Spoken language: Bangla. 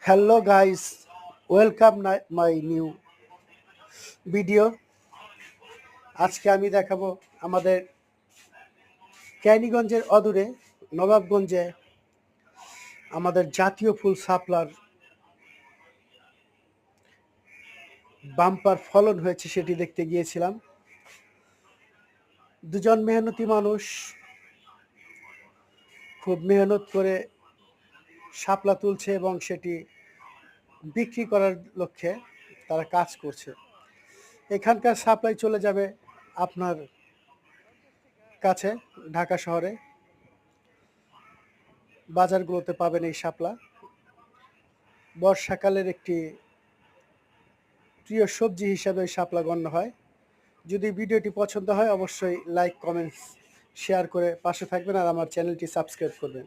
Hello guys, welcome my new video. আজকে আমি দেখাবো আমাদের ক্যানিগঞ্জের অদূরে নবাবগঞ্জে আমাদের জাতীয় ফুল শাপলার বাম্পার ফলন হয়েছে, সেটি দেখতে গিয়েছিলাম। দুজন মেহনতি মানুষ খুব মেহনত করে শাপলা তুলছে এবং সেটি বিক্রি করার লক্ষ্যে তারা কাজ করছে। এখানকার সাপ্লাই চলে যাবে আপনার কাছে, ঢাকা শহরে বাজারগুলোতে পাবেন এই শাপলা। বর্ষাকালের একটি প্রিয় সবজি হিসাবে শাপলা গণ্য হয়। যদি ভিডিওটি পছন্দ হয় অবশ্যই লাইক, কমেন্টস, শেয়ার করে পাশে থাকবেন আর আমার চ্যানেলটি সাবস্ক্রাইব করবেন।